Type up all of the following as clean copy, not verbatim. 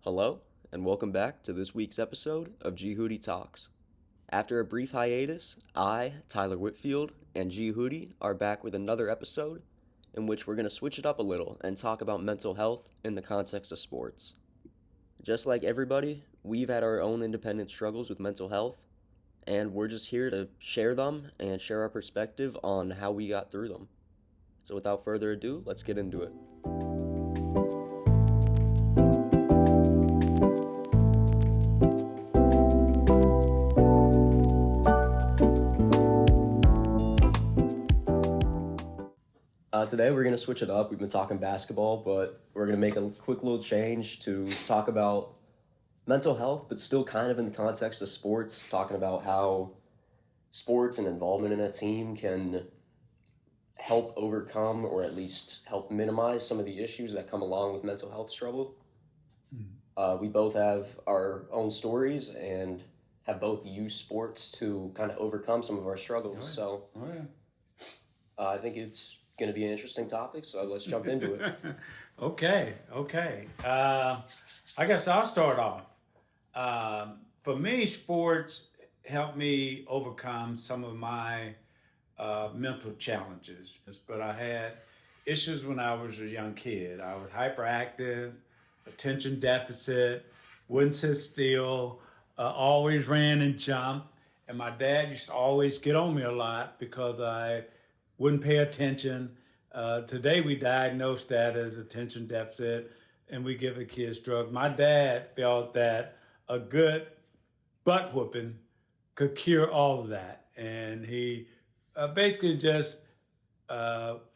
Hello, and welcome back to this week's episode of GHOODI Talks. After a brief hiatus, I, Tyler Whitfield, and GHOODI are back with another episode in which we're going to switch it up a little and talk about mental health in the context of sports. Just like everybody, we've had our own independent struggles with mental health, and we're just here to share them and share our perspective on how we got through them. So without further ado, let's get into it. Today we're going to switch it up. We've been talking basketball, but we're going to make a quick little change to talk about mental health, but still kind of in the context of sports, talking about how sports and involvement in a team can help overcome or at least help minimize some of the issues that come along with mental health struggle. We both have our own stories and have both used sports to kind of overcome some of our struggles. I think it's going to be an interesting topic, so let's jump into it. Okay. I guess I'll start off. For me, sports helped me overcome some of my mental challenges. But I had issues when I was a young kid. I was hyperactive, attention deficit, wouldn't sit still, always ran and jumped. And my dad used to always get on me a lot because I wouldn't pay attention. Today we diagnosed that as attention deficit and we give the kids drugs. My dad felt that a good butt whooping could cure all of that. And he basically just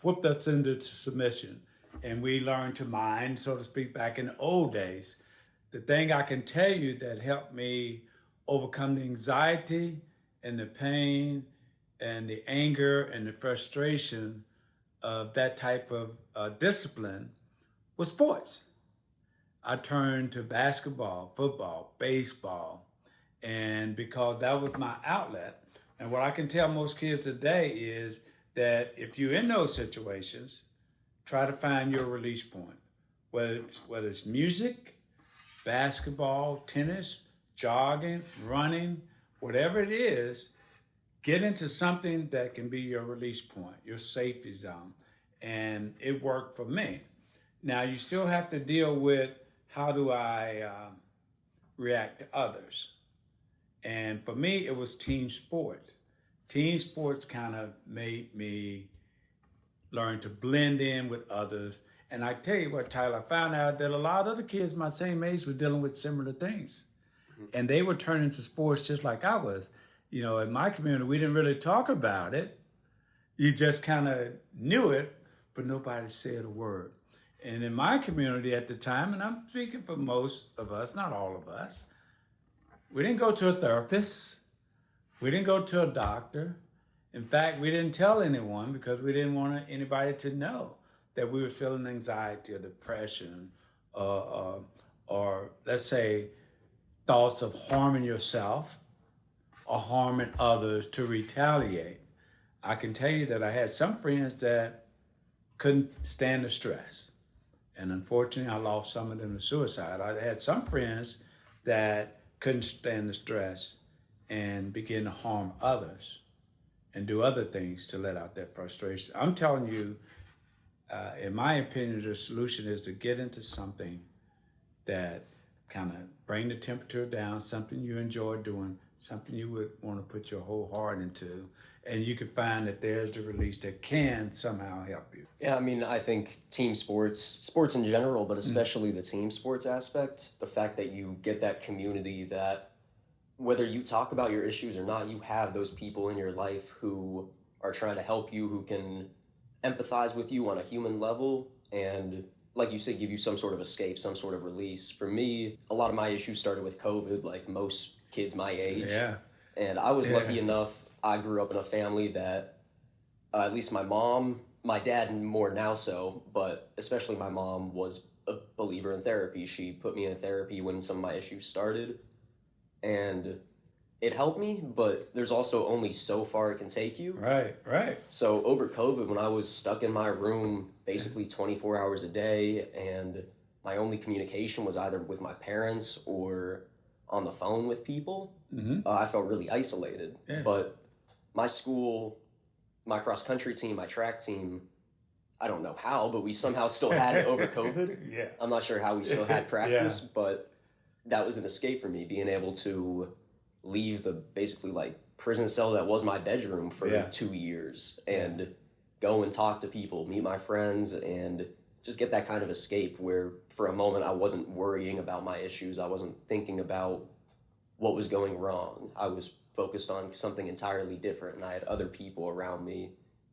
whooped us into submission. And we learned to mind, so to speak, back in the old days. The thing I can tell you that helped me overcome the anxiety and the pain and the anger and the frustration of that type of discipline was sports. I turned to basketball, football, baseball, and because that was my outlet. And what I can tell most kids today is that if you're in those situations, try to find your release point. Whether it's music, basketball, tennis, jogging, running, whatever it is, get into something that can be your release point, your safety zone. And it worked for me. Now, you still have to deal with how do I react to others. And for me, it was team sport. Team sports kind of made me learn to blend in with others. And I tell you what, Tyler, I found out that a lot of other kids my same age were dealing with similar things. And they were turning to sports just like I was. You know, in my community, we didn't really talk about it. You just kind of knew it, but nobody said a word. And in my community at the time, and I'm speaking for most of us, not all of us, we didn't go to a therapist. We didn't go to a doctor. In fact, we didn't tell anyone because we didn't want anybody to know that we were feeling anxiety or depression or let's say, thoughts of harming yourself or harming others to retaliate. I can tell you that I had some friends that couldn't stand the stress. And unfortunately, I lost some of them to suicide. I had some friends that couldn't stand the stress and begin to harm others and do other things to let out that frustration. I'm telling you, in my opinion, the solution is to get into something that kind of bring the temperature down, something you enjoy doing, something you would want to put your whole heart into, and you can find that there's the release that can somehow help you. Yeah, I mean, I think team sports in general, but especially the team sports aspect, the fact that you get that community that whether you talk about your issues or not, you have those people in your life who are trying to help you, who can empathize with you on a human level and, like you said, give you some sort of escape, some sort of release. For me, a lot of my issues started with COVID, like most kids my age. Yeah. And I was lucky enough, I grew up in a family that, at least my dad more now so, but especially my mom was a believer in therapy. She put me in therapy when some of my issues started. And it helped me, but there's also only so far it can take you. Right. So over COVID, when I was stuck in my room basically 24 hours a day and my only communication was either with my parents or on the phone with people, I felt really isolated. Yeah. But my school, my cross country team, my track team, I don't know how, but we somehow still had it over COVID. Yeah. I'm not sure how we still had practice, but that was an escape for me, being able to leave the basically like prison cell that was my bedroom for 2 years and go and talk to people, meet my friends, and just get that kind of escape where for a moment I wasn't worrying about my issues. I wasn't thinking about what was going wrong. I was focused on something entirely different, and I had other people around me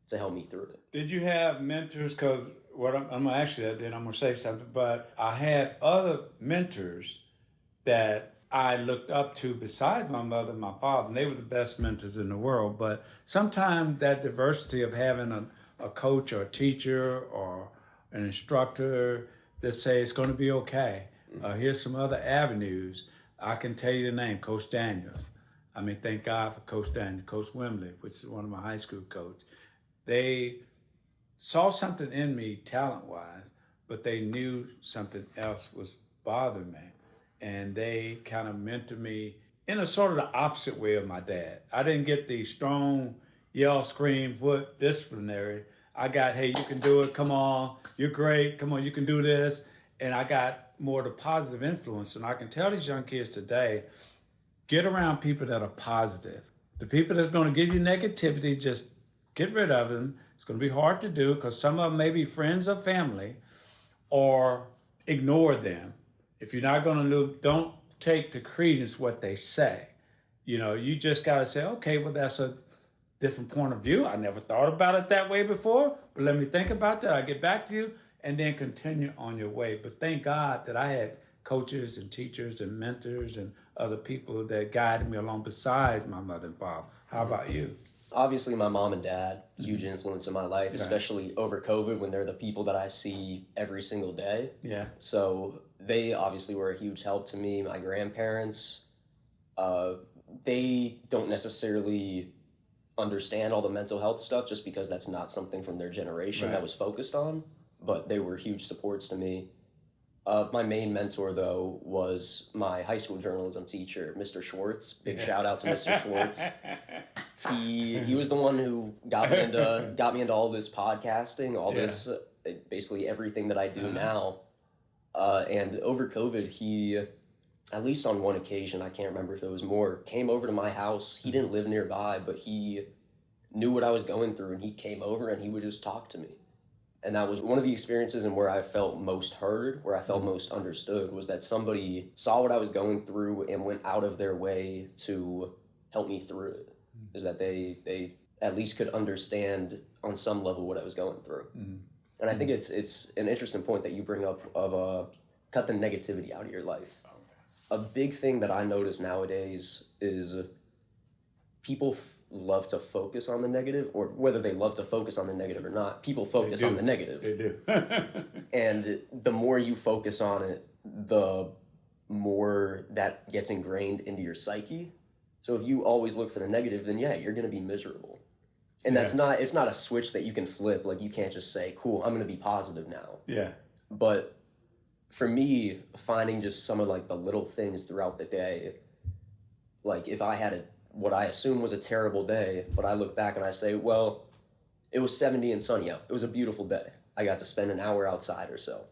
to help me through it. Did you have mentors? Because what I'm going to ask you that, then I'm going to say something, but I had other mentors that I looked up to besides my mother and my father, and they were the best mentors in the world. But sometimes that diversity of having a coach or a teacher or an instructor that say it's going to be okay. Here's some other avenues. I can tell you the name, Coach Daniels. I mean, thank God for Coach Daniels, Coach Wimley, which is one of my high school coaches. They saw something in me talent-wise, but they knew something else was bothering me. And they kind of mentored me in a sort of the opposite way of my dad. I didn't get the strong yell, scream, what disciplinary. I got, hey, you can do it, come on, you're great, come on, you can do this. And I got more the positive influence. And I can tell these young kids today, get around people that are positive. The people that's going to give you negativity, just get rid of them. It's going to be hard to do because some of them may be friends or family, or ignore them. If you're not going to look, don't take to credence what they say. You know, you just got to say, okay, well, that's a different point of view. I never thought about it that way before, but let me think about that. I'll get back to you, and then continue on your way. But thank God that I had coaches and teachers and mentors and other people that guided me along besides my mother and father. How about you? Obviously, my mom and dad, huge influence in my life, especially over COVID when they're the people that I see every single day. Yeah. So they obviously were a huge help to me. My grandparents, they don't necessarily understand all the mental health stuff just because that's not something from their generation that was focused on, but they were huge supports to me. My main mentor, though, was my high school journalism teacher, Mr. Schwartz. Big shout out to Mr. Schwartz. He was the one who got me into all this podcasting, all this basically everything that I do now. And over COVID, he, at least on one occasion, I can't remember if it was more, came over to my house. He didn't live nearby, but he knew what I was going through, and he came over and he would just talk to me. And that was one of the experiences and where I felt most heard, where I felt most understood, was that somebody saw what I was going through and went out of their way to help me through it. Is that they at least could understand on some level what I was going through. And I think it's an interesting point that you bring up of cut the negativity out of your life. A big thing that I notice nowadays is people love to focus on the negative, or whether they love to focus on the negative or not, people focus on the negative. They do. And the more you focus on it, the more that gets ingrained into your psyche. So if you always look for the negative, then you're going to be miserable. And it's not a switch that you can flip. Like, you can't just say, cool, I'm going to be positive now. Yeah. But for me, finding just some of like the little things throughout the day, like if I had what I assume was a terrible day, but I look back and I say, well, it was 70 and sunny out. It was a beautiful day. I got to spend an hour outside or so.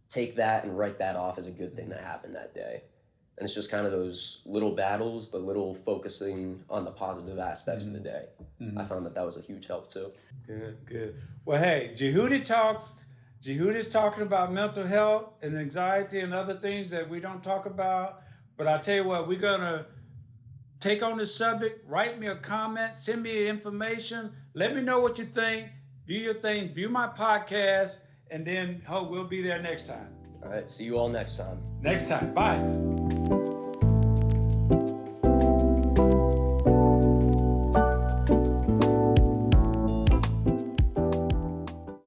Take that and write that off as a good thing that happened that day. And it's just kind of those little battles, the little focusing on the positive aspects of the day. I found that was a huge help too. Good. Well, hey, GHOODI's talking about mental health and anxiety and other things that we don't talk about. But I tell you what, we're going to take on this subject, write me a comment, send me information, let me know what you think, view your thing, view my podcast, and then we'll be there next time. All right, see you all next time. Bye.